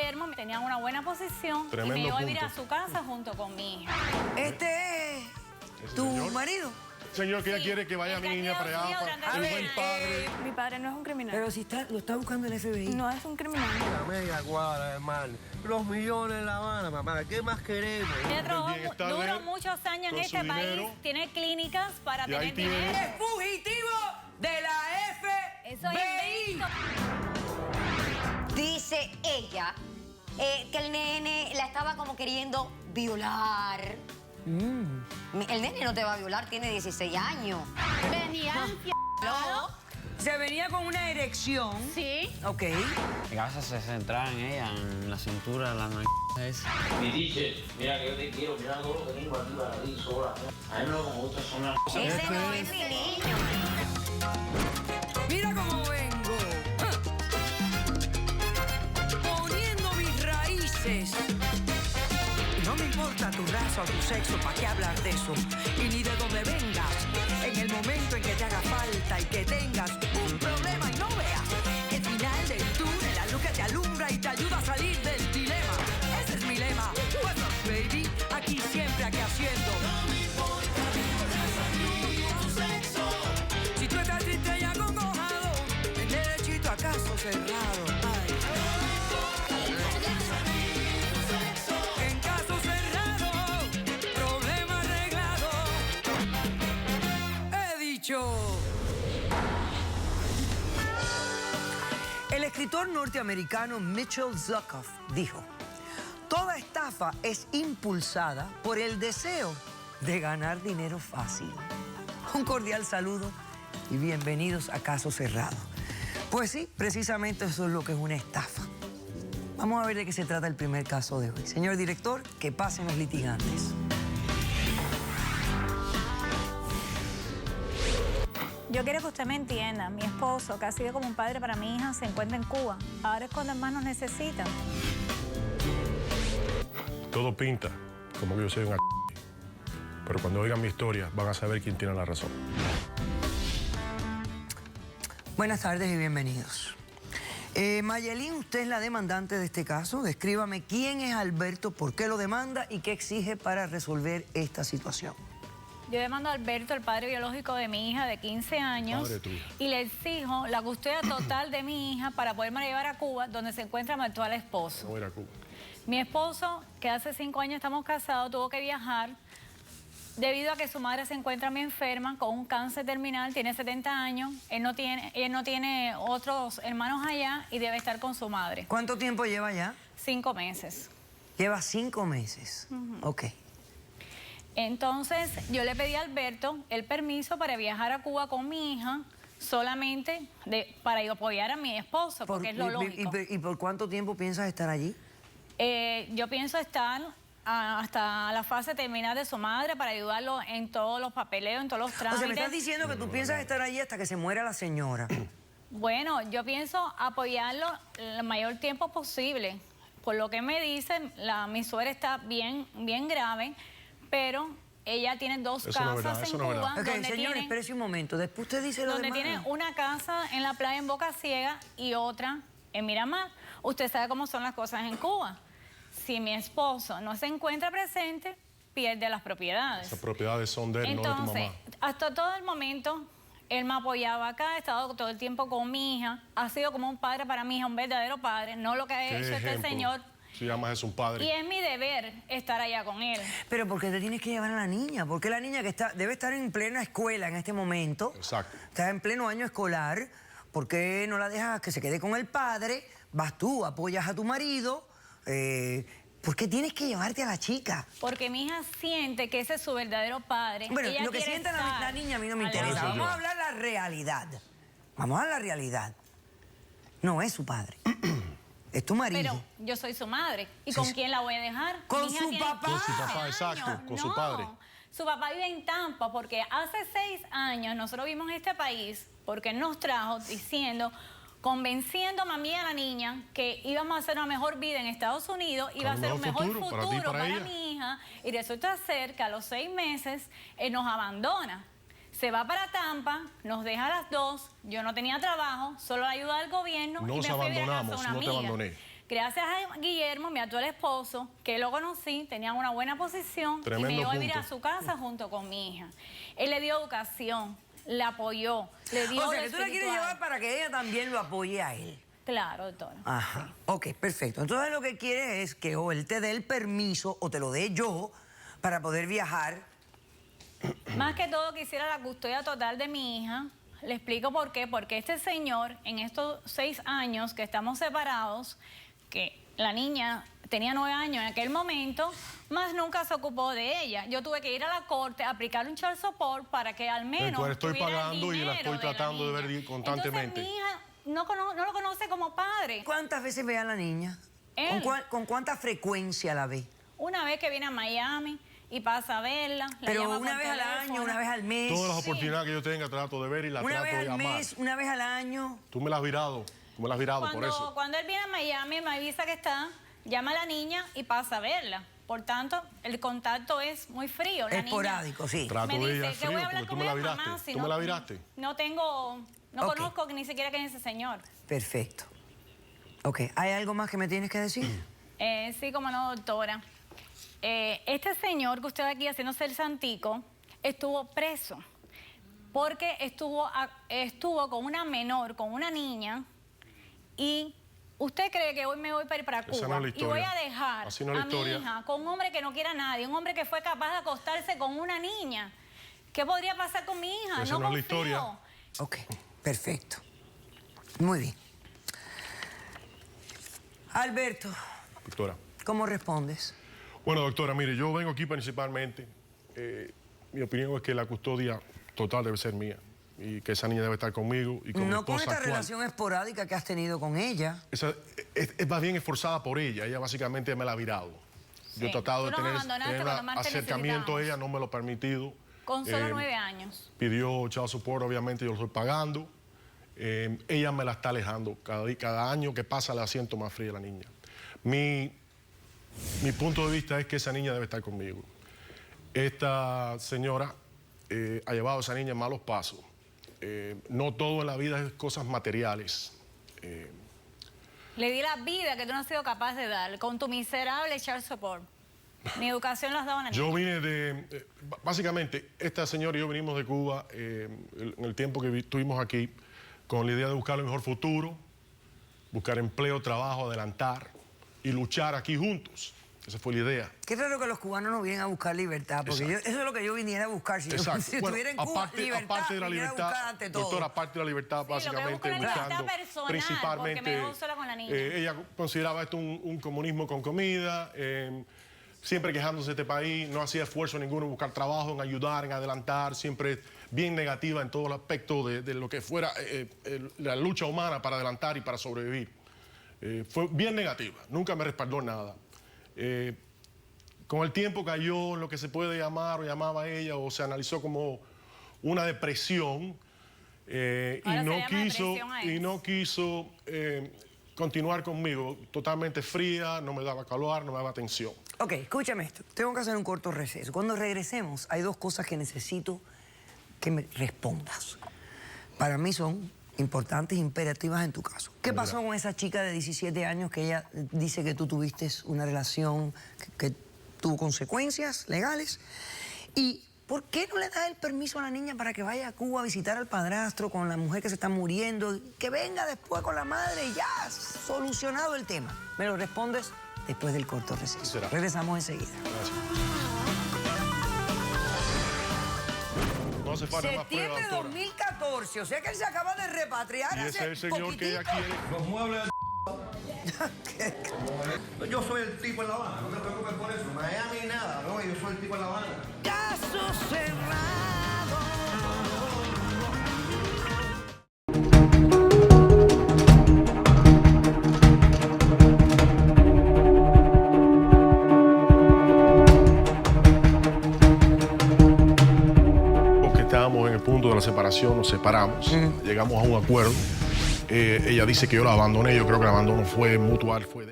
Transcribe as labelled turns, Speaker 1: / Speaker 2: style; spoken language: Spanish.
Speaker 1: yermo, tenían una buena posición.
Speaker 2: Tremendo
Speaker 1: y me llevó a vivir
Speaker 2: punto.
Speaker 1: a su casa junto con mi hija.
Speaker 3: ¿Este es tu marido?
Speaker 2: Señor, que ella quiere que vaya
Speaker 1: el
Speaker 2: mi
Speaker 1: que
Speaker 2: niña
Speaker 1: ha
Speaker 2: para
Speaker 1: criado
Speaker 2: allá,
Speaker 1: durante
Speaker 2: el
Speaker 1: su
Speaker 2: buen
Speaker 1: vida.
Speaker 2: padre.
Speaker 4: Mi padre no es un criminal.
Speaker 3: Pero si lo está buscando el FBI.
Speaker 4: No es un criminal.
Speaker 5: La media cuadra, hermano. Los millones en La Habana, mamá. ¿Qué más queremos?
Speaker 1: Ella trabajó
Speaker 2: bienestar de
Speaker 1: duró
Speaker 2: él,
Speaker 1: muchos años en
Speaker 2: con su
Speaker 1: este país.
Speaker 2: dinero.
Speaker 1: Tiene clínicas para
Speaker 2: Y ahí
Speaker 1: tener
Speaker 2: tiene.
Speaker 1: dinero.
Speaker 3: ¡Es fugitivo de la FBI!
Speaker 1: Eso es invento.
Speaker 6: Dice ella que el nene la estaba como queriendo violar. El nene no te va a violar, tiene 16 años.
Speaker 1: Venía
Speaker 6: No.
Speaker 3: Se venía con una erección.
Speaker 1: Sí.
Speaker 3: Ok.
Speaker 7: Mi cabeza se centraba en ella, en la cintura, la nariz esa.
Speaker 8: Mi teacher, mira que yo te quiero, mira todo lo que tengo aquí para ti sola. A mí lo que me gusta son las cosas.
Speaker 6: Ese no es mi niño.
Speaker 3: Mira cómo vengo. Poniendo mis raíces. No me importa tu raza o tu sexo, ¿para qué hablar de eso? Y ni de dónde vengas. En el momento en que te haga falta y que tengas un problema y no veas el final del túnel, la luz que te alumbra y te ayuda a salir del dilema. Ese es mi lema. What's up, baby? Aquí siempre, aquí haciendo. No me importa tu sexo. Si tú estás triste y acongojado, en derechito a caso cerrado. Ay. En caso cerrado, problema arreglado. He dicho. El escritor norteamericano Mitchell Zuckoff dijo: toda estafa es impulsada por el deseo de ganar dinero fácil. Un cordial saludo y bienvenidos a Caso Cerrado. Pues sí, precisamente eso es lo que es una estafa. Vamos a ver de qué se trata el primer caso de hoy. Señor director, que pasen los litigantes.
Speaker 1: Yo quiero que usted me entienda. Mi esposo, que ha sido como un padre para mi hija, se encuentra en Cuba. Ahora es cuando más nos necesitan.
Speaker 2: Todo pinta como que yo soy un pero cuando oigan mi historia van a saber quién tiene la razón.
Speaker 3: Buenas tardes y bienvenidos. Mayelín, usted es la demandante de este caso. Descríbame quién es Alberto, por qué lo demanda y qué exige para resolver esta situación.
Speaker 1: Yo demando a Alberto, el padre biológico de mi hija de 15 años,
Speaker 2: Padre tuyo.
Speaker 1: y le exijo la custodia total de mi hija para poderme llevar a Cuba, donde se encuentra mi actual esposo.
Speaker 2: No voy a ir a Cuba.
Speaker 1: Mi esposo, que hace 5 años estamos casados, tuvo que viajar debido a que su madre se encuentra muy enferma con un cáncer terminal, tiene 70 años, él no tiene otros hermanos allá y debe estar con su madre.
Speaker 3: ¿Cuánto tiempo lleva ya?
Speaker 1: 5 meses.
Speaker 3: Lleva 5 meses. Ok.
Speaker 1: Entonces, yo le pedí a Alberto el permiso para viajar a Cuba con mi hija, solamente para apoyar a mi esposo, porque es lo lógico.
Speaker 3: ¿Y por cuánto tiempo piensas estar allí?
Speaker 1: Yo pienso estar hasta la fase terminal de su madre para ayudarlo en todos los papeleos, en todos los
Speaker 3: O
Speaker 1: trámites.
Speaker 3: sea, me estás diciendo que tú piensas estar allí hasta que se muera la señora.
Speaker 1: Bueno, yo pienso apoyarlo el mayor tiempo posible. Por lo que me dicen, mi suegra está bien grave, pero ella tiene 2
Speaker 2: Eso no es
Speaker 1: casas
Speaker 2: verdad,
Speaker 1: en
Speaker 2: eso no es
Speaker 1: Cuba.
Speaker 2: verdad.
Speaker 3: Ok,
Speaker 1: donde
Speaker 3: señor,
Speaker 1: tiene-
Speaker 3: espérese un momento. Después usted dice lo
Speaker 1: donde
Speaker 3: demás.
Speaker 1: tiene una casa en la playa en Boca Ciega y otra en Miramar. Usted sabe cómo son las cosas en Cuba. Si mi esposo no se encuentra presente, pierde las propiedades.
Speaker 2: Esas propiedades son de él, no de tu
Speaker 1: Entonces,
Speaker 2: mamá.
Speaker 1: hasta todo el momento, él me apoyaba acá, ha estado todo el tiempo con mi hija, ha sido como un padre para mi hija, un verdadero padre, no lo que ha
Speaker 2: ¿Qué
Speaker 1: hecho este
Speaker 2: ejemplo?
Speaker 1: señor.
Speaker 2: Si llamas es un padre.
Speaker 1: Y es mi deber estar allá con él.
Speaker 3: Pero ¿por qué te tienes que llevar a la niña? Porque la niña que debe estar en plena escuela en este momento.
Speaker 2: Exacto.
Speaker 3: Está en pleno año escolar. ¿Por qué no la dejas que se quede con el padre? Vas tú, apoyas a tu marido. ¿Por qué tienes que llevarte a la chica?
Speaker 1: Porque mi hija siente que ese es su verdadero padre.
Speaker 3: Bueno,
Speaker 1: Ella
Speaker 3: lo que
Speaker 1: quiere
Speaker 3: sienta
Speaker 1: estar
Speaker 3: la niña a mí no me
Speaker 1: al
Speaker 3: interesa.
Speaker 1: lado.
Speaker 3: Vamos a hablar la realidad. Vamos a la realidad. No es su padre. Es tu marido.
Speaker 1: Pero yo soy su madre. ¿Y
Speaker 3: Sí,
Speaker 1: con
Speaker 3: sí.
Speaker 1: quién la voy a dejar?
Speaker 3: Con
Speaker 1: Mi hija
Speaker 3: su
Speaker 1: tiene
Speaker 3: papá.
Speaker 2: Con su papá,
Speaker 1: 15
Speaker 2: exacto,
Speaker 1: años.
Speaker 2: con su
Speaker 1: No,
Speaker 2: padre.
Speaker 1: Su papá vive en Tampa porque hace 6 años nosotros vimos en este país porque él nos trajo diciendo, convenciéndome a mí y a la niña que íbamos a hacer una mejor vida en Estados Unidos, iba a ser un mejor futuro
Speaker 2: para ti y para ella.
Speaker 1: mi hija, y resulta ser que a los 6 meses él nos abandona. Se va para Tampa, nos deja a las 2, yo no tenía trabajo, solo la ayuda del gobierno y
Speaker 2: Nos
Speaker 1: me fui a vivir a casa de
Speaker 2: abandonamos,
Speaker 1: una
Speaker 2: no te
Speaker 1: amiga.
Speaker 2: abandoné.
Speaker 1: Que Gracias a Guillermo, mi actual esposo, que lo conocí, tenía una buena posición y me llevó a vivir a su casa junto con mi hija. Él le dio educación, la apoyó, le dio
Speaker 3: O sea,
Speaker 1: lo
Speaker 3: que tú la quieres
Speaker 1: espiritual.
Speaker 3: llevar para que ella también lo apoye a él.
Speaker 1: Claro, doctora.
Speaker 3: Ajá. Ok, perfecto. Entonces lo que quieres es que o él te dé el permiso o te lo dé yo para poder viajar.
Speaker 1: Más que todo quisiera la custodia total de mi hija. Le explico por qué. Porque este señor, en estos 6 años que estamos separados, que la niña tenía 9 años en aquel momento, más nunca se ocupó de ella. Yo tuve que ir a la corte, aplicar un child support para que al menos
Speaker 2: Entonces, estoy
Speaker 1: tuviera el
Speaker 2: pagando y la
Speaker 1: dinero
Speaker 2: estoy tratando de ver
Speaker 1: niña.
Speaker 2: constantemente.
Speaker 1: Entonces mi hija no lo conoce como padre.
Speaker 3: ¿Cuántas veces ve a la niña?
Speaker 1: Él.
Speaker 3: ¿Con cuánta frecuencia la ve?
Speaker 1: Una vez que viene a Miami y pasa a verla, la
Speaker 3: Pero
Speaker 1: llama
Speaker 3: una
Speaker 1: por
Speaker 3: vez al año,
Speaker 1: teléfono.
Speaker 3: una vez al mes.
Speaker 2: Todas las oportunidades que yo tenga trato de ver y la
Speaker 3: Una
Speaker 2: trato
Speaker 3: vez
Speaker 2: de
Speaker 3: al
Speaker 2: llamar.
Speaker 3: mes, una vez al año.
Speaker 2: Tú me la has virado, por eso.
Speaker 1: Cuando él viene a Miami, me avisa que está, llama a la niña y pasa a verla. Por tanto, el contacto es muy frío. La
Speaker 3: Esporádico, sí.
Speaker 2: Trato
Speaker 1: me
Speaker 2: de
Speaker 1: dice
Speaker 2: ella
Speaker 1: que
Speaker 2: frío,
Speaker 1: voy a hablar
Speaker 2: porque tú
Speaker 1: con
Speaker 2: me la
Speaker 1: ella,
Speaker 2: viraste.
Speaker 1: mamá, si
Speaker 2: ¿Tú
Speaker 1: no,
Speaker 2: me la viraste?
Speaker 1: no
Speaker 3: Ok.
Speaker 1: conozco ni siquiera quién es ese señor.
Speaker 3: Perfecto. Ok, ¿hay algo más que me tienes que decir?
Speaker 1: Sí, como no, doctora. Este señor que usted ve aquí haciéndose el santico estuvo preso porque estuvo con una menor, con una niña, y usted cree que hoy me voy para ir para
Speaker 2: Esa
Speaker 1: Cuba
Speaker 2: no es la
Speaker 1: y voy
Speaker 2: historia.
Speaker 1: a dejar
Speaker 2: Así no es la
Speaker 1: a mi
Speaker 2: historia.
Speaker 1: hija con un hombre que no quiera a nadie, un hombre que fue capaz de acostarse con una niña. ¿Qué podría pasar con mi hija?
Speaker 2: Esa
Speaker 1: no
Speaker 2: no es la
Speaker 1: confío.
Speaker 2: historia.
Speaker 3: Ok, perfecto. Muy bien. Alberto,
Speaker 2: Doctora.
Speaker 3: ¿cómo respondes?
Speaker 2: Bueno, doctora, mire, yo vengo aquí principalmente. Mi opinión es que la custodia total debe ser mía y que esa niña debe estar conmigo y con mi
Speaker 3: No con
Speaker 2: esposa
Speaker 3: esta
Speaker 2: actual.
Speaker 3: relación esporádica que has tenido con ella.
Speaker 2: Es más bien esforzada por ella. Ella básicamente me la ha virado. Yo he
Speaker 1: Sí.
Speaker 2: tratado de
Speaker 1: Tú nos
Speaker 2: tener
Speaker 1: abandonaste
Speaker 2: un
Speaker 1: cuando más te
Speaker 2: acercamiento a
Speaker 1: necesitábamos.
Speaker 2: ella, no me lo ha permitido.
Speaker 1: Con solo 9 años.
Speaker 2: Pidió child support, obviamente yo lo estoy pagando. Ella me la está alejando. Cada año que pasa la siento más fría a la niña. Mi punto de vista es que esa niña debe estar conmigo. Esta señora ha llevado a esa niña en malos pasos. No todo en la vida es cosas materiales.
Speaker 1: Le di la vida que tú no has sido capaz de dar con tu miserable child support. Ni educación le has dado a nadie.
Speaker 2: Yo vine de... básicamente, esta señora y yo venimos de Cuba en el tiempo que estuvimos aquí con la idea de buscar el mejor futuro, buscar empleo, trabajo, adelantar y luchar aquí juntos. Esa fue la idea.
Speaker 3: Qué raro que los cubanos no vienen a buscar libertad, porque
Speaker 2: Exacto.
Speaker 3: eso es lo que yo viniera a buscar. Si
Speaker 2: Exacto.
Speaker 3: si
Speaker 2: Bueno,
Speaker 3: estuviera en Cuba, libertad,
Speaker 2: aparte de la
Speaker 3: viniera a
Speaker 2: libertad,
Speaker 3: buscar ante todo.
Speaker 2: doctora, aparte de la libertad,
Speaker 1: Sí, lo que
Speaker 2: básicamente
Speaker 1: busco es la libertad
Speaker 2: buscando
Speaker 1: personal,
Speaker 2: principalmente,
Speaker 1: porque me dejo sola con la niña.
Speaker 2: Ella consideraba esto un comunismo con comida, siempre quejándose de este país, no hacía esfuerzo ninguno en buscar trabajo, en ayudar, en adelantar, siempre bien negativa en todo el aspecto de lo que fuera la lucha humana para adelantar y para sobrevivir. Fue bien negativa, nunca me respaldó en nada. Con el tiempo cayó en lo que se puede llamar o llamaba ella o se analizó como una depresión y
Speaker 1: Ahora se
Speaker 2: no
Speaker 1: llama
Speaker 2: quiso
Speaker 1: depresión a eso.
Speaker 2: continuar conmigo, totalmente fría, no me daba calor, no me daba atención.
Speaker 3: Ok, escúchame esto. Tengo que hacer un corto receso. Cuando regresemos, hay 2 cosas que necesito que me respondas. Para mí son importantes, imperativas en tu caso. ¿Qué pasó con esa chica de 17 años que ella dice que tú tuviste una relación que tuvo consecuencias legales? ¿Y por qué no le das el permiso a la niña para que vaya a Cuba a visitar al padrastro con la mujer que se está muriendo? Que venga después con la madre y ya, solucionado el tema. Me lo respondes después del corto receso.
Speaker 2: Será.
Speaker 3: Regresamos enseguida.
Speaker 2: Gracias. No hace falta más pruebas,
Speaker 3: Septiembre de
Speaker 2: doctora.
Speaker 3: 2014, o sea que él se acaba de repatriar
Speaker 2: Y ese
Speaker 3: hace
Speaker 2: es el señor que ella
Speaker 3: poquitito.
Speaker 2: quiere.
Speaker 5: Los muebles yo soy el tipo en La Habana, no te preocupes por eso. Miami nada, no, yo soy el tipo en La Habana.
Speaker 3: Caso cerrado.
Speaker 2: Porque estábamos en el punto de la separación, nos separamos, llegamos a un acuerdo. Ella dice que yo la abandoné, yo creo que el abandono fue mutual, fue